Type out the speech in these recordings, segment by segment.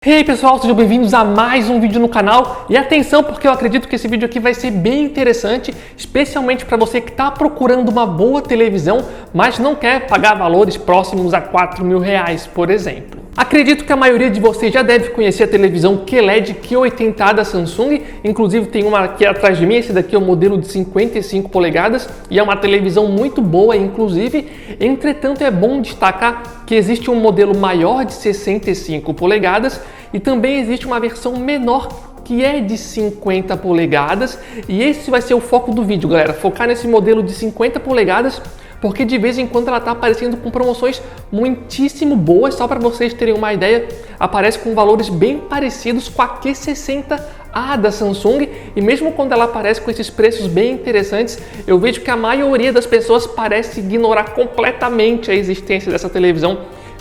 E aí pessoal, sejam bem-vindos a mais um vídeo no canal. E atenção, porque eu acredito que esse vídeo aqui vai ser bem interessante, especialmente para você que está procurando uma boa televisão, mas não quer pagar valores próximos a R$4.000, por exemplo. Acredito que a maioria de vocês já deve conhecer a televisão QLED Q80A da Samsung, inclusive tem uma aqui atrás de mim, esse daqui é o modelo de 55 polegadas e é uma televisão muito boa, inclusive. Entretanto, é bom destacar que existe um modelo maior de 65 polegadas e também existe uma versão menor que é de 50 polegadas, e esse vai ser o foco do vídeo, galera, focar nesse modelo de 50 polegadas, porque de vez em quando ela está aparecendo com promoções muitíssimo boas. Só para vocês terem uma ideia, aparece com valores bem parecidos com a Q60A da Samsung, e mesmo quando ela aparece com esses preços bem interessantes, eu vejo que a maioria das pessoas parece ignorar completamente a existência dessa televisão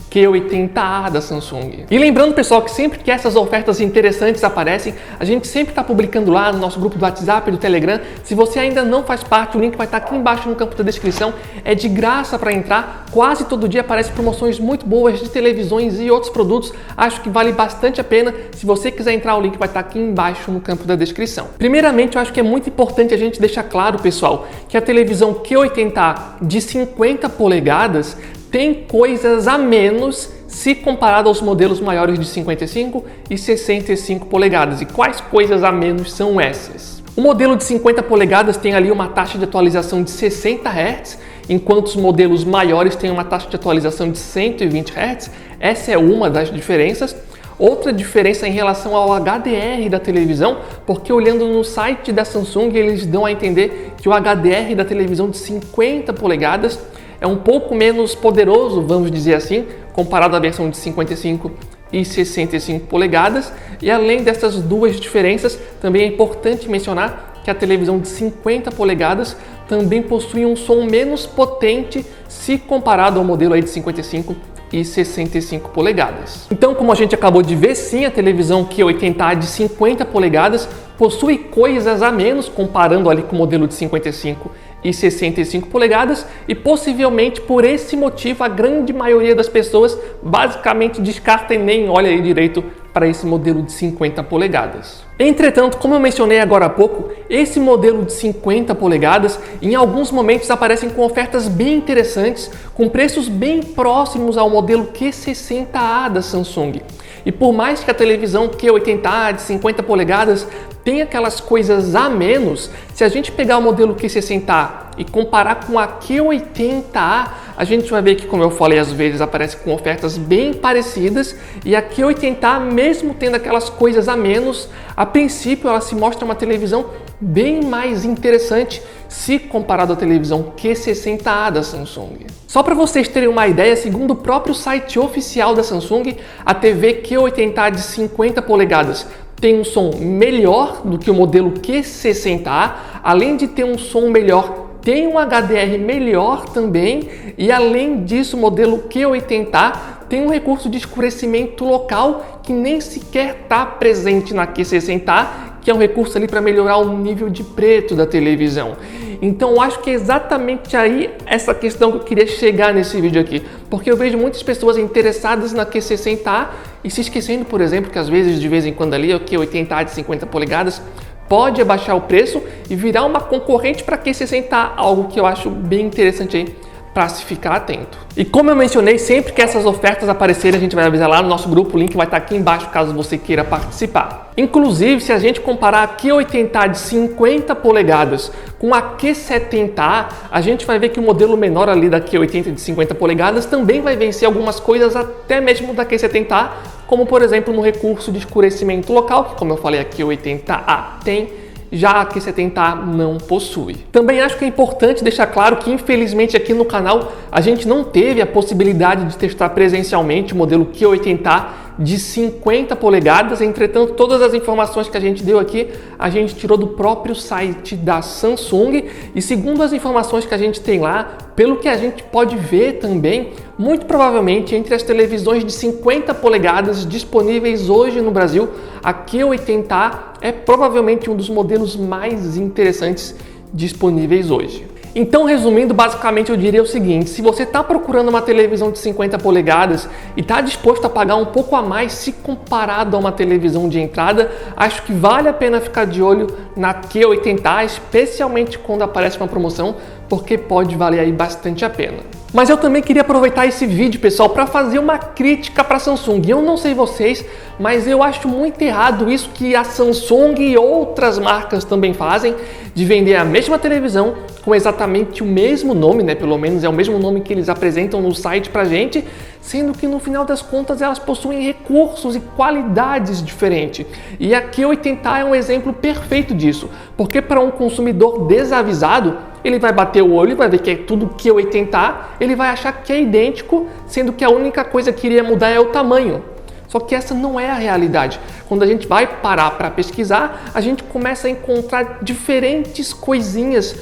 Q80A da Samsung. E lembrando, pessoal, que sempre que essas ofertas interessantes aparecem, a gente sempre está publicando lá no nosso grupo do WhatsApp e do Telegram. Se você ainda não faz parte, o link vai estar aqui embaixo no campo da descrição. É de graça para entrar. Quase todo dia aparecem promoções muito boas de televisões e outros produtos. Acho que vale bastante a pena. Se você quiser entrar, o link vai estar aqui embaixo no campo da descrição. Primeiramente, eu acho que é muito importante a gente deixar claro, pessoal, que a televisão Q80A de 50 polegadas tem coisas a menos se comparado aos modelos maiores de 55 e 65 polegadas. E quais coisas a menos são essas? O modelo de 50 polegadas tem ali uma taxa de atualização de 60 Hz, enquanto os modelos maiores têm uma taxa de atualização de 120 Hz. Essa é uma das diferenças. Outra diferença em relação ao HDR da televisão, porque olhando no site da Samsung, eles dão a entender que o HDR da televisão de 50 polegadas é um pouco menos poderoso, vamos dizer assim, comparado à versão de 55 e 65 polegadas. E além dessas duas diferenças, também é importante mencionar que a televisão de 50 polegadas também possui um som menos potente se comparado ao modelo aí de 55 e 65 polegadas. Então, como a gente acabou de ver, sim, a televisão Q80A de 50 polegadas possui coisas a menos comparando ali com o modelo de 55 e 65 polegadas, e possivelmente por esse motivo a grande maioria das pessoas basicamente descarta e nem olha aí direito para esse modelo de 50 polegadas. Entretanto, como eu mencionei agora há pouco, esse modelo de 50 polegadas em alguns momentos aparecem com ofertas bem interessantes, com preços bem próximos ao modelo Q60A da Samsung. E por mais que a televisão Q80A de 50 polegadas tenha aquelas coisas a menos, se a gente pegar o modelo Q60A e comparar com a Q80A, a gente vai ver que, como eu falei, às vezes aparece com ofertas bem parecidas, e a Q80A, mesmo tendo aquelas coisas a menos, a princípio ela se mostra uma televisão bem mais interessante se comparado à televisão Q60A da Samsung. Só para vocês terem uma ideia, segundo o próprio site oficial da Samsung, a TV Q80A de 50 polegadas tem um som melhor do que o modelo Q60A, além de ter um som melhor, tem um HDR melhor também, e além disso o modelo Q80A tem um recurso de escurecimento local que nem sequer está presente na Q60A, que é um recurso ali para melhorar o nível de preto da televisão. Então eu acho que é exatamente aí essa questão que eu queria chegar nesse vídeo aqui, porque eu vejo muitas pessoas interessadas na Q60A e se esquecendo, por exemplo, que às vezes, de vez em quando ali, o Q80A de 50 polegadas pode abaixar o preço e virar uma concorrente para Q60A, algo que eu acho bem interessante aí para se ficar atento. E como eu mencionei, sempre que essas ofertas aparecerem, a gente vai avisar lá no nosso grupo, o link vai estar aqui embaixo caso você queira participar. Inclusive, se a gente comparar a Q80A de 50 polegadas com a Q70A, a gente vai ver que o modelo menor ali da Q80 de 50 polegadas também vai vencer algumas coisas até mesmo da Q70A, como por exemplo no recurso de escurecimento local, que como eu falei, a Q80A tem, já a Q70A não possui. Também acho que é importante deixar claro que, infelizmente, aqui no canal a gente não teve a possibilidade de testar presencialmente o modelo Q80A de 50 polegadas, entretanto, todas as informações que a gente deu aqui, a gente tirou do próprio site da Samsung, e segundo as informações que a gente tem lá, pelo que a gente pode ver também, muito provavelmente entre as televisões de 50 polegadas disponíveis hoje no Brasil, a Q80A é provavelmente um dos modelos mais interessantes disponíveis hoje. Então, resumindo, basicamente eu diria o seguinte: se você está procurando uma televisão de 50 polegadas e está disposto a pagar um pouco a mais se comparado a uma televisão de entrada, acho que vale a pena ficar de olho na Q80A, especialmente quando aparece uma promoção, porque pode valer aí bastante a pena. Mas eu também queria aproveitar esse vídeo, pessoal, para fazer uma crítica para a Samsung. Eu não sei vocês, mas eu acho muito errado isso que a Samsung e outras marcas também fazem, de vender a mesma televisão com exatamente o mesmo nome, né? Pelo menos é o mesmo nome que eles apresentam no site pra gente, sendo que no final das contas elas possuem recursos e qualidades diferentes. E a Q80A é um exemplo perfeito disso, porque para um consumidor desavisado, ele vai bater o olho e vai ver que é tudo Q80A, ele vai achar que é idêntico, sendo que a única coisa que iria mudar é o tamanho. Só que essa não é a realidade. Quando a gente vai parar para pesquisar, a gente começa a encontrar diferentes coisinhas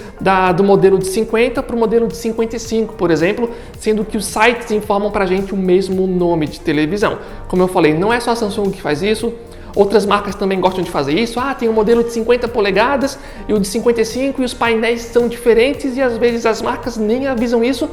do modelo de 50 para o modelo de 55, por exemplo, sendo que os sites informam para a gente o mesmo nome de televisão. Como eu falei, não é só a Samsung que faz isso. Outras marcas também gostam de fazer isso. Tem o modelo de 50 polegadas e o de 55 e os painéis são diferentes e às vezes as marcas nem avisam isso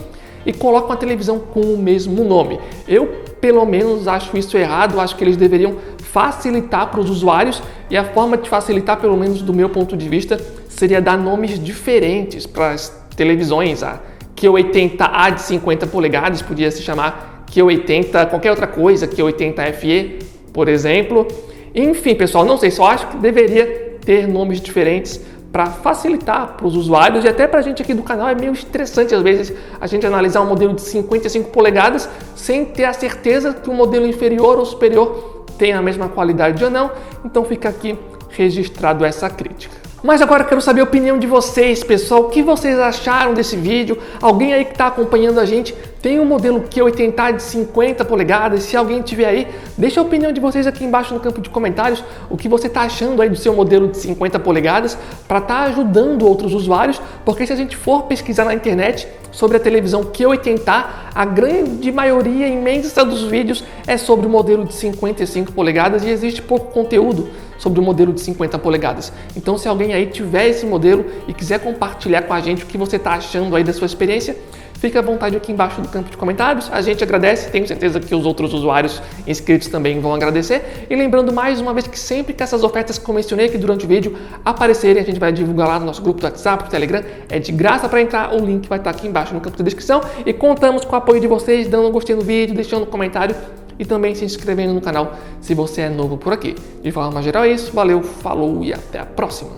e colocam a televisão com o mesmo nome. Eu, pelo menos, acho isso errado. Acho que eles deveriam facilitar para os usuários e a forma de facilitar, pelo menos do meu ponto de vista, seria dar nomes diferentes para as televisões. A Q80A de 50 polegadas podia se chamar Q80 qualquer outra coisa, Q80 FE, por exemplo. Enfim, pessoal, não sei, só acho que deveria ter nomes diferentes para facilitar para os usuários e até para a gente aqui do canal. É meio estressante às vezes a gente analisar um modelo de 55 polegadas sem ter a certeza que o modelo inferior ou superior tem a mesma qualidade ou não. Então fica aqui registrado essa crítica. Mas agora eu quero saber a opinião de vocês, pessoal. O que vocês acharam desse vídeo? Alguém aí que está acompanhando a gente tem um modelo Q80A de 50 polegadas? Se alguém tiver aí, deixa a opinião de vocês aqui embaixo no campo de comentários. O que você está achando aí do seu modelo de 50 polegadas para estar ajudando outros usuários? Porque se a gente for pesquisar na internet sobre a televisão Q80A, a grande maioria imensa dos vídeos é sobre o modelo de 55 polegadas e existe pouco conteúdo sobre o modelo de 50 polegadas. Então, se alguém aí tiver esse modelo e quiser compartilhar com a gente o que você está achando aí da sua experiência, fica à vontade aqui embaixo do campo de comentários. A gente agradece, tenho certeza que os outros usuários inscritos também vão agradecer. E lembrando mais uma vez que sempre que essas ofertas que eu mencionei aqui durante o vídeo aparecerem, a gente vai divulgar lá no nosso grupo do WhatsApp, do Telegram. É de graça para entrar, o link vai estar aqui embaixo no campo da descrição. E contamos com o apoio de vocês, dando um gostei no vídeo, deixando um comentário e também se inscrevendo no canal se você é novo por aqui. De forma geral é isso, valeu, falou e até a próxima!